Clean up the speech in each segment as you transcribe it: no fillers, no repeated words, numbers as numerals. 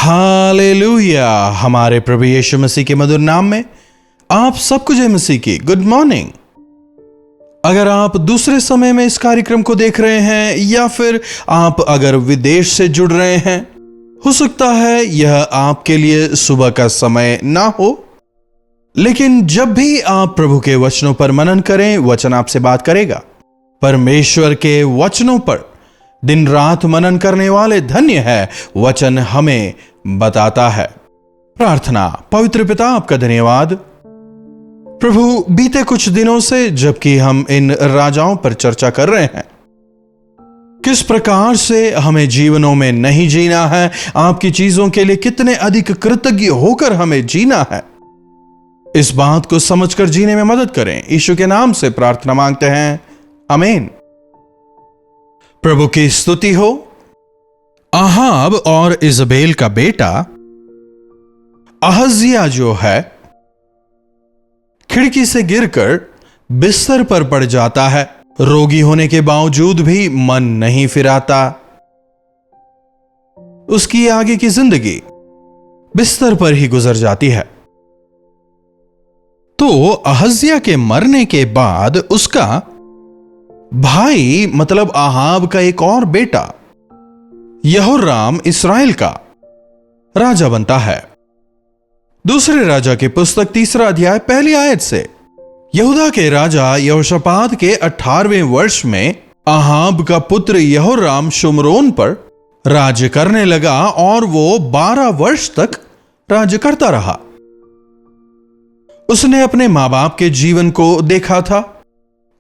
Hallelujah. हमारे प्रभु यीशु मसीह के मधुर नाम में आप सबको जय मसीह की गुड मॉर्निंग। अगर आप दूसरे समय में इस कार्यक्रम को देख रहे हैं या फिर आप अगर विदेश से जुड़ रहे हैं, हो सकता है यह आपके लिए सुबह का समय ना हो, लेकिन जब भी आप प्रभु के वचनों पर मनन करें, वचन आपसे बात करेगा। परमेश्वर के वचनों पर दिन रात मनन करने वाले धन्य है, वचन हमें बताता है। प्रार्थना। पवित्र पिता, आपका धन्यवाद प्रभु, बीते कुछ दिनों से जबकि हम इन राजाओं पर चर्चा कर रहे हैं, किस प्रकार से हमें जीवनों में नहीं जीना है, आपकी चीजों के लिए कितने अधिक कृतज्ञ होकर हमें जीना है, इस बात को समझकर जीने में मदद करें। यीशु के नाम से प्रार्थना मांगते हैं, आमीन। प्रभु की स्तुति हो। अहाब और इजबेल का बेटा अहज्याह जो है, खिड़की से गिरकर बिस्तर पर पड़ जाता है। रोगी होने के बावजूद भी मन नहीं फिराता। उसकी आगे की जिंदगी बिस्तर पर ही गुजर जाती है। तो अहज्याह के मरने के बाद उसका भाई मतलब अहाब का एक और बेटा यहोराम इस्राएल का राजा बनता है। दूसरे राजा की पुस्तक 3 अध्याय 1 आयत से, यहूदा के राजा यहोशापात के 18वें वर्ष में अहाब का पुत्र यहोराम शुमरोन पर राज्य करने लगा और वो 12 वर्ष तक राज्य करता रहा। उसने अपने मां बाप के जीवन को देखा था,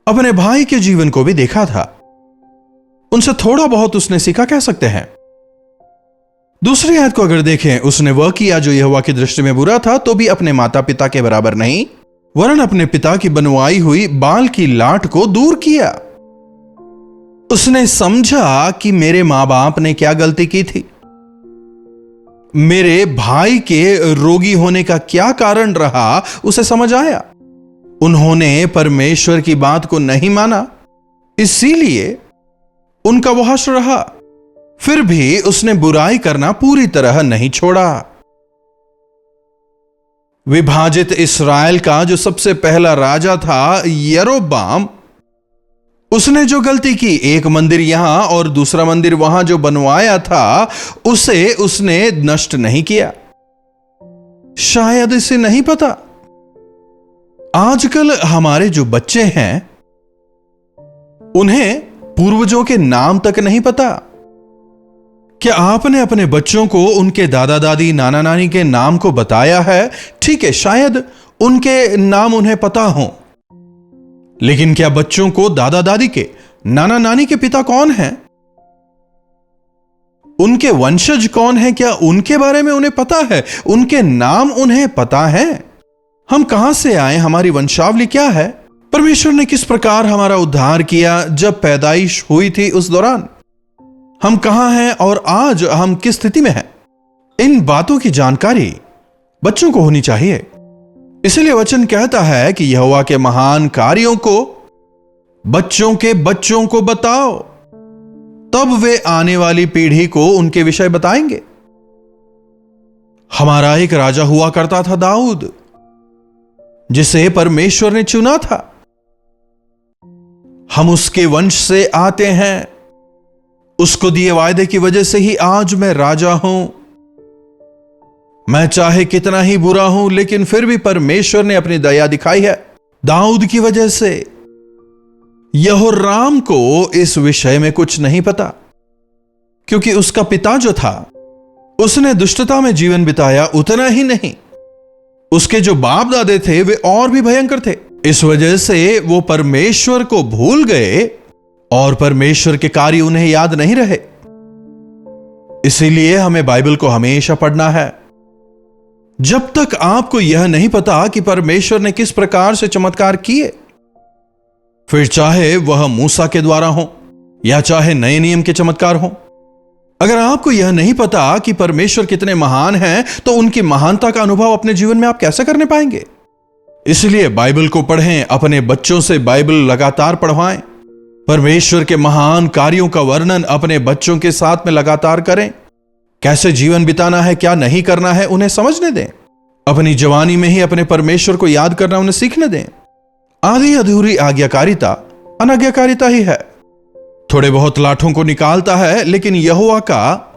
अपने भाई के जीवन को भी देखा था। उनसे थोड़ा बहुत उसने सीखा, कह सकते हैं। दूसरी आयत को अगर देखें, उसने वह किया जो यहोवा की दृष्टि में बुरा था, तो भी अपने माता पिता के बराबर नहीं, वरन अपने पिता की बनवाई हुई बाल की लाट को दूर किया। उसने समझा कि मेरे मां बाप ने क्या गलती की थी, मेरे भाई के रोगी होने का क्या कारण रहा, उसे समझ आया। उन्होंने परमेश्वर की बात को नहीं माना, इसीलिए उनका वहश रहा। फिर भी उसने बुराई करना पूरी तरह नहीं छोड़ा। विभाजित इस्राएल का जो सबसे पहला राजा था यरोबाम, उसने जो गलती की, एक मंदिर यहां और दूसरा मंदिर वहां जो बनवाया था, उसे उसने नष्ट नहीं किया। शायद इसे नहीं पता। आजकल हमारे जो बच्चे हैं, उन्हें पूर्वजों के नाम तक नहीं पता। क्या आपने अपने बच्चों को उनके दादा दादी नाना नानी के नाम को बताया है? ठीक है, शायद उनके नाम उन्हें पता हो, लेकिन क्या बच्चों को दादा दादी के नाना नानी के पिता कौन हैं, उनके वंशज कौन हैं, क्या उनके बारे में उन्हें पता है? उनके नाम उन्हें पता है? हम कहां से आए, हमारी वंशावली क्या है, परमेश्वर ने किस प्रकार हमारा उद्धार किया, जब पैदाइश हुई थी उस दौरान हम कहां हैं और आज हम किस स्थिति में हैं, इन बातों की जानकारी बच्चों को होनी चाहिए। इसलिए वचन कहता है कि यहोवा के महान कार्यों को बच्चों के बच्चों को बताओ, तब वे आने वाली पीढ़ी को उनके विषय बताएंगे। हमारा एक राजा हुआ करता था, दाऊद, जिसे परमेश्वर ने चुना था। हम उसके वंश से आते हैं। उसको दिए वायदे की वजह से ही आज मैं राजा हूं। मैं चाहे कितना ही बुरा हूं, लेकिन फिर भी परमेश्वर ने अपनी दया दिखाई है दाऊद की वजह से। यहोराम को इस विषय में कुछ नहीं पता, क्योंकि उसका पिता जो था, उसने दुष्टता में जीवन बिताया। उतना ही नहीं, उसके जो बाप दादे थे वे और भी भयंकर थे। इस वजह से वो परमेश्वर को भूल गए और परमेश्वर के कार्य उन्हें याद नहीं रहे। इसीलिए हमें बाइबल को हमेशा पढ़ना है। जब तक आपको यह नहीं पता कि परमेश्वर ने किस प्रकार से चमत्कार किए, फिर चाहे वह मूसा के द्वारा हो या चाहे नए नियम के चमत्कार हो, अगर आपको यह नहीं पता कि परमेश्वर कितने महान हैं, तो उनकी महानता का अनुभव अपने जीवन में आप कैसे करने पाएंगे? इसलिए बाइबल को पढ़ें, अपने बच्चों से बाइबल लगातार पढ़वाएं, परमेश्वर के महान कार्यों का वर्णन अपने बच्चों के साथ में लगातार करें। कैसे जीवन बिताना है, क्या नहीं करना है, उन्हें समझने दें। अपनी जवानी में ही अपने परमेश्वर को याद करना उन्हें सीखने दें। आधी अधूरी आज्ञाकारिता अनाज्ञाकारिता ही है। थोड़े बहुत लाठों को निकालता है, लेकिन यहोवा का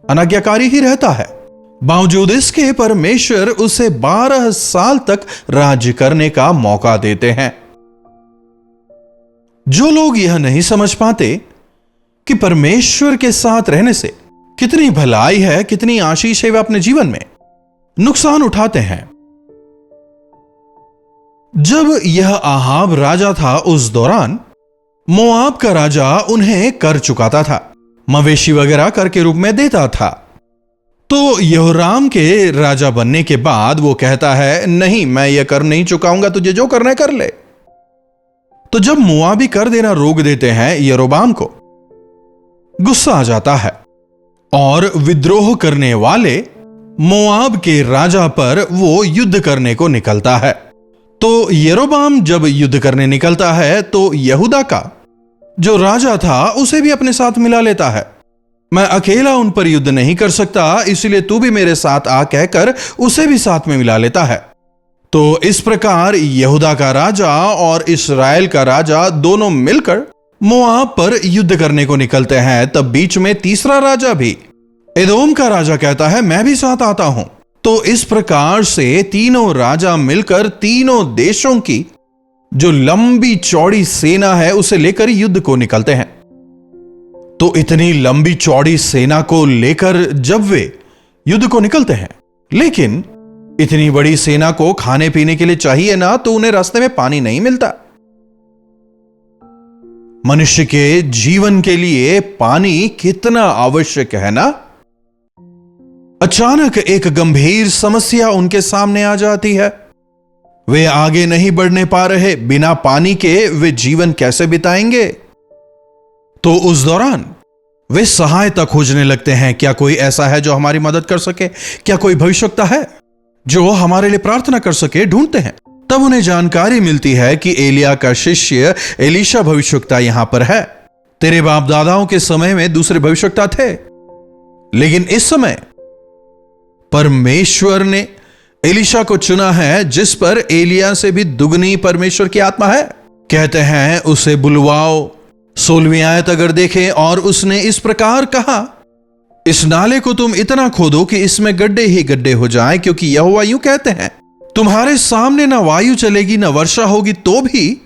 अनाज्ञाकारी ही रहता है। बावजूद इसके परमेश्वर उसे 12 साल तक राज्य करने का मौका देते हैं। जो लोग यह नहीं समझ पाते कि परमेश्वर के साथ रहने से कितनी भलाई है, कितनी आशीष है, वे अपने जीवन में नुकसान उठाते हैं। जब यह आहाब राजा था, उस दौरान मोआब का राजा उन्हें कर चुकाता था, मवेशी वगैरह कर के रूप में देता था। तो यहोराम के राजा बनने के बाद वो कहता है, नहीं, मैं यह कर नहीं चुकाऊंगा, तुझे जो करना है कर ले। तो जब मोआबी कर देना रोक देते हैं, यरोबाम को गुस्सा आ जाता है और विद्रोह करने वाले मोआब के राजा पर वो युद्ध करने को निकलता है। तो यरोबाम जब युद्ध करने निकलता है तो यहूदा का जो राजा था उसे भी अपने साथ मिला लेता है। मैं अकेला उन पर युद्ध नहीं कर सकता, इसलिए तू भी मेरे साथ आ कहकर उसे भी साथ में मिला लेता है। तो इस प्रकार यहूदा का राजा और इस्राएल का राजा दोनों मिलकर मोआब पर युद्ध करने को निकलते हैं। तब बीच में तीसरा राजा भी, एदोम का राजा, कहता है मैं भी साथ आता हूं। तो इस प्रकार से तीनों राजा मिलकर तीनों देशों की जो लंबी चौड़ी सेना है उसे लेकर युद्ध को निकलते हैं। तो इतनी लंबी चौड़ी सेना को लेकर जब वे युद्ध को निकलते हैं, लेकिन इतनी बड़ी सेना को खाने पीने के लिए चाहिए ना, तो उन्हें रास्ते में पानी नहीं मिलता। मनुष्य के जीवन के लिए पानी कितना आवश्यक है ना। अचानक एक गंभीर समस्या उनके सामने आ जाती है। वे आगे नहीं बढ़ने पा रहे, बिना पानी के वे जीवन कैसे बिताएंगे। तो उस दौरान वे सहायता खोजने लगते हैं। क्या कोई ऐसा है जो हमारी मदद कर सके? क्या कोई भविष्यवक्ता है जो हमारे लिए प्रार्थना कर सके? ढूंढते हैं। तब उन्हें जानकारी मिलती है कि एलिया का शिष्य एलीशा भविष्यवक्ता यहां पर है। तेरे बाप दादाओं के समय में दूसरे भविष्यवक्ता थे, लेकिन इस समय परमेश्वर ने एलीशा को चुना है, जिस पर एलिया से भी दुगनी परमेश्वर की आत्मा है। कहते हैं उसे बुलवाओ। 16वीं आयत अगर देखें, और उसने इस प्रकार कहा, इस नाले को तुम इतना खोदो कि इसमें गड्ढे ही गड्ढे हो जाएं, क्योंकि यहोवा यूं कहते हैं, तुम्हारे सामने ना वायु चलेगी ना वर्षा होगी, तो भी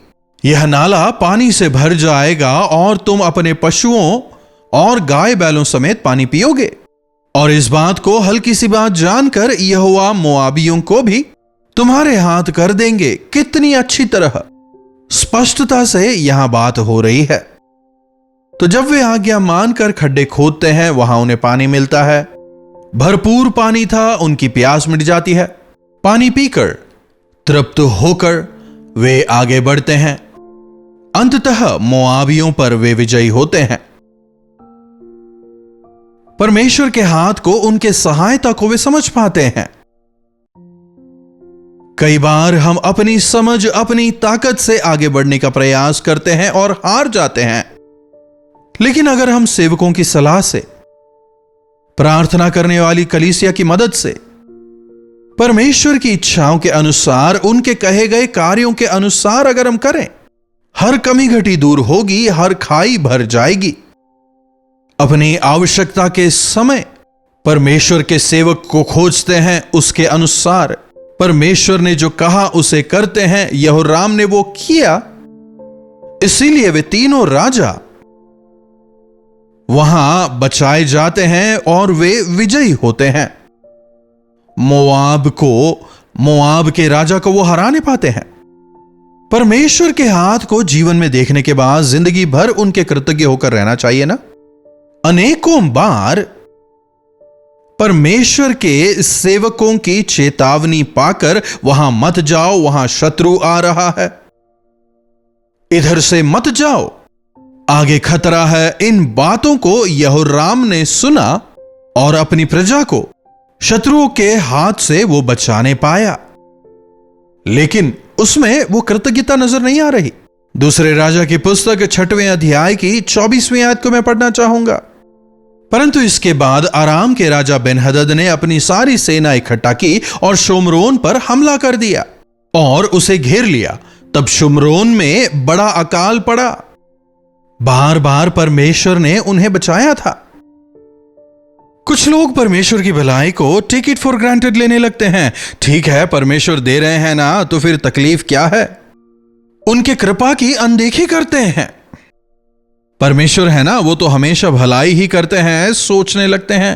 यह नाला पानी से भर जाएगा और तुम अपने पशुओं और गाय बैलों समेत पानी पियोगे। और इस बात को हल्की सी बात जानकर यहोवा मोआबियों को भी तुम्हारे हाथ कर देंगे। कितनी अच्छी तरह स्पष्टता से यहां बात हो रही है। तो जब वे आज्ञा मानकर खड्डे खोदते हैं, वहां उन्हें पानी मिलता है। भरपूर पानी था, उनकी प्यास मिट जाती है। पानी पीकर तृप्त होकर वे आगे बढ़ते हैं। अंततः मोआबियों पर वे विजयी होते हैं। परमेश्वर के हाथ को, उनके सहायता को वे समझ पाते हैं। कई बार हम अपनी समझ, अपनी ताकत से आगे बढ़ने का प्रयास करते हैं और हार जाते हैं। लेकिन अगर हम सेवकों की सलाह से, प्रार्थना करने वाली कलीसिया की मदद से, परमेश्वर की इच्छाओं के अनुसार, उनके कहे गए कार्यों के अनुसार अगर हम करें, हर कमी घटी दूर होगी, हर खाई भर जाएगी। अपनी आवश्यकता के समय परमेश्वर के सेवक को खोजते हैं, उसके अनुसार परमेश्वर ने जो कहा उसे करते हैं। यहोराम ने वो किया, इसीलिए वे तीनों राजा वहां बचाए जाते हैं और वे विजयी होते हैं। मोआब के राजा को वो हराने पाते हैं। परमेश्वर के हाथ को जीवन में देखने के बाद जिंदगी भर उनके कृतज्ञ होकर रहना चाहिए ना। अनेकों बार परमेश्वर के सेवकों की चेतावनी पाकर, वहां मत जाओ, वहां शत्रु आ रहा है, इधर से मत जाओ, आगे खतरा है, इन बातों को यहोराम ने सुना और अपनी प्रजा को शत्रुओं के हाथ से वो बचाने पाया। लेकिन उसमें वो कृतज्ञता नजर नहीं आ रही। दूसरे राजा की पुस्तक 6वें अध्याय की 24वीं आयत को मैं पढ़ना चाहूंगा। परंतु इसके बाद अराम के राजा बेनहदद ने अपनी सारी सेना इकट्ठा की और शुम्रोन पर हमला कर दिया और उसे घेर लिया। तब शुम्रोन में बड़ा अकाल पड़ा। बार बार परमेश्वर ने उन्हें बचाया था। कुछ लोग परमेश्वर की भलाई को टेक इट फॉर ग्रांटेड लेने लगते हैं। ठीक है, परमेश्वर दे रहे हैं ना, तो फिर तकलीफ क्या है। उनके कृपा की अनदेखी करते हैं। परमेश्वर है ना, वो तो हमेशा भलाई ही करते हैं, सोचने लगते हैं।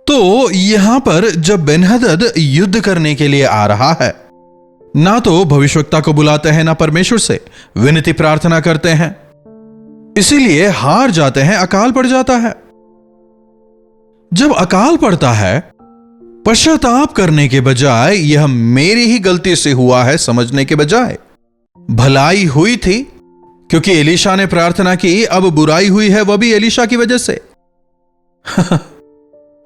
तो यहां पर जब बेनहदद युद्ध करने के लिए आ रहा है, ना तो भविष्यवक्ता को बुलाते हैं, ना परमेश्वर से विनती प्रार्थना करते हैं, इसीलिए हार जाते हैं, अकाल पड़ जाता है। जब अकाल पड़ता है, पश्चाताप करने के बजाय यह मेरी ही गलती से हुआ है समझने के बजाय भलाई हुई थी क्योंकि एलीशा ने प्रार्थना की, अब बुराई हुई है वह भी एलीशा की वजह से।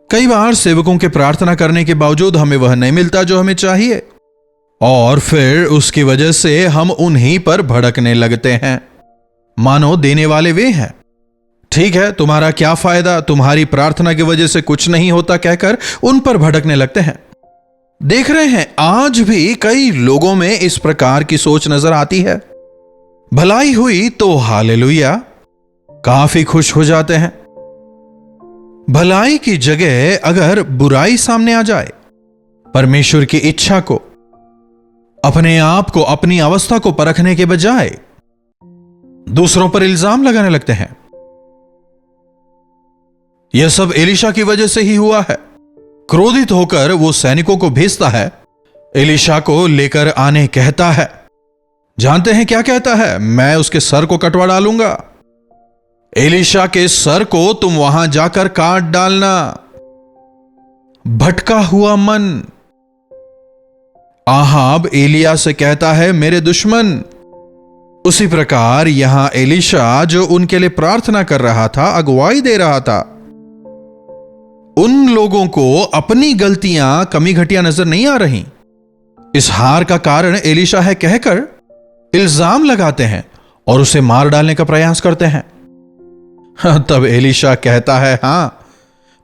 कई बार सेवकों के प्रार्थना करने के बावजूद हमें वह नहीं मिलता जो हमें चाहिए, और फिर उसकी वजह से हम उन्हीं पर भड़कने लगते हैं, मानो देने वाले वे हैं। ठीक है, तुम्हारा क्या फायदा, तुम्हारी प्रार्थना की वजह से कुछ नहीं होता कहकर उन पर भड़कने लगते हैं। देख रहे हैं आज भी कई लोगों में इस प्रकार की सोच नजर आती है। भलाई हुई तो हालेलुया, काफी खुश हो जाते हैं। भलाई की जगह अगर बुराई सामने आ जाए, परमेश्वर की इच्छा को, अपने आप को, अपनी अवस्था को परखने के बजाय दूसरों पर इल्जाम लगाने लगते हैं। यह सब एलीशा की वजह से ही हुआ है। क्रोधित होकर वो सैनिकों को भेजता है, एलीशा को लेकर आने कहता है। जानते हैं क्या कहता है? मैं उसके सर को कटवा डालूंगा। एलीशा के सर को तुम वहां जाकर काट डालना। भटका हुआ मन। आहाब एलिया से कहता है, मेरे दुश्मन। उसी प्रकार यहां एलीशा जो उनके लिए प्रार्थना कर रहा था, अगुवाई दे रहा था, उन लोगों को अपनी गलतियां, कमी घटिया नजर नहीं आ रही। इस हार का कारण एलीशा है कहकर इल्जाम लगाते हैं और उसे मार डालने का प्रयास करते हैं। तब एलीशा कहता है, हां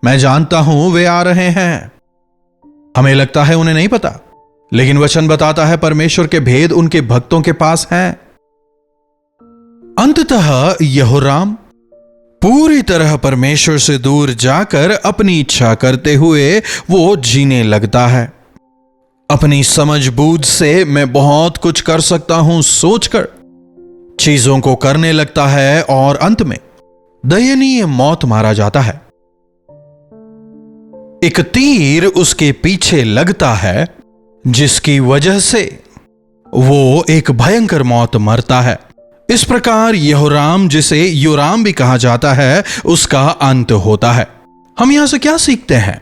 मैं जानता हूं वे आ रहे हैं। हमें लगता है उन्हें नहीं पता, लेकिन वचन बताता है परमेश्वर के भेद उनके भक्तों के पास हैं। अंततः यहोराम पूरी तरह परमेश्वर से दूर जाकर अपनी इच्छा करते हुए वो जीने लगता है। अपनी समझबूझ से मैं बहुत कुछ कर सकता हूं सोचकर चीजों को करने लगता है और अंत में दयनीय मौत मारा जाता है। एक तीर उसके पीछे लगता है जिसकी वजह से वो एक भयंकर मौत मरता है। इस प्रकार यहोराम, जिसे योराम भी कहा जाता है, उसका अंत होता है। हम यहां से क्या सीखते हैं?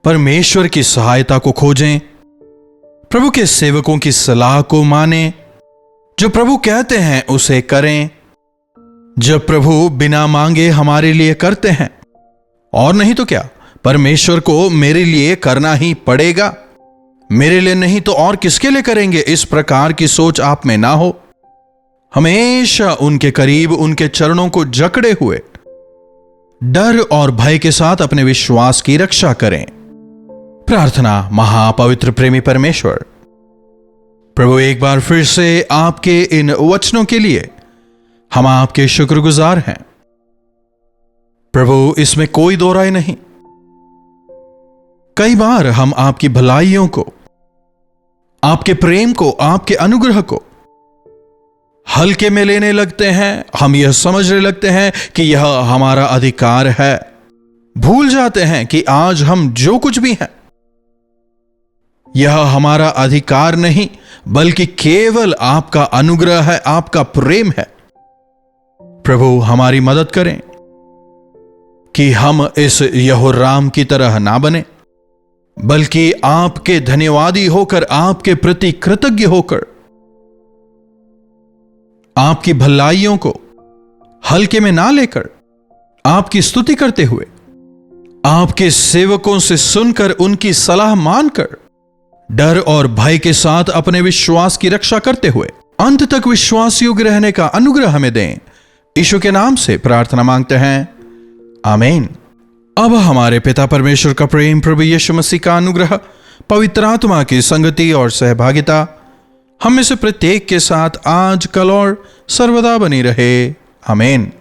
परमेश्वर की सहायता को खोजें, प्रभु के सेवकों की सलाह को मानें, जो प्रभु कहते हैं उसे करें। जब प्रभु बिना मांगे हमारे लिए करते हैं, और नहीं तो क्या, परमेश्वर को मेरे लिए करना ही पड़ेगा, मेरे लिए नहीं तो और किसके लिए करेंगे, इस प्रकार की सोच आप में ना हो। हमेशा उनके करीब, उनके चरणों को जकड़े हुए डर और भय के साथ अपने विश्वास की रक्षा करें। प्रार्थना। महापवित्र प्रेमी परमेश्वर, प्रभु एक बार फिर से आपके इन वचनों के लिए हम आपके शुक्रगुजार हैं। प्रभु, इसमें कोई दो राय नहीं। कई बार हम आपकी भलाइयों को, आपके प्रेम को, आपके अनुग्रह को हल्के में लेने लगते हैं। हम यह समझने लगते हैं कि यह हमारा अधिकार है। भूल जाते हैं कि आज हम जो कुछ भी हैं, यह हमारा अधिकार नहीं, बल्कि केवल आपका अनुग्रह है, आपका प्रेम है। प्रभु, हमारी मदद करें कि हम इस यहोराम की तरह ना बने, बल्कि आपके धन्यवादी होकर, आपके प्रति कृतज्ञ होकर, आपकी भलाइयों को हल्के में ना लेकर, आपकी स्तुति करते हुए, आपके सेवकों से सुनकर, उनकी सलाह मानकर, डर और भय के साथ अपने विश्वास की रक्षा करते हुए अंत तक विश्वास योग्य रहने का अनुग्रह हमें दें। यीशु के नाम से प्रार्थना मांगते हैं, आमीन। अब हमारे पिता परमेश्वर का प्रेम, प्रभु यीशु मसीह का अनुग्रह, पवित्र आत्मा की संगति और सहभागिता हम में से प्रत्येक के साथ आज, कल और सर्वदा बनी रहे। आमीन।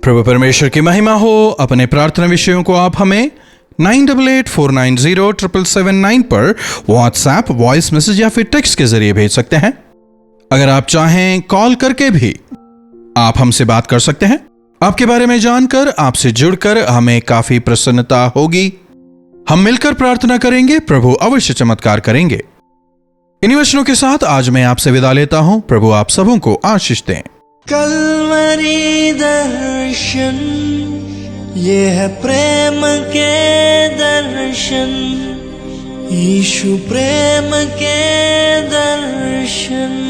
प्रभु परमेश्वर की महिमा हो। अपने प्रार्थना विषयों को आप हमें 9884907779 पर व्हाट्सएप, वॉइस मैसेज या फिर टेक्स्ट के जरिए भेज सकते हैं। अगर आप चाहें कॉल करके भी आप हमसे बात कर सकते हैं। आपके बारे में जानकर, आपसे जुड़कर हमें काफी प्रसन्नता होगी। हम मिलकर प्रार्थना करेंगे, प्रभु अवश्य चमत्कार करेंगे। इन्हीं वचनों के साथ आज मैं आपसे विदा लेता हूं। प्रभु आप सबों को आशीष दें। कल्वरी दर्शन, ये है प्रेम के दर्शन, यीशु प्रेम के दर्शन।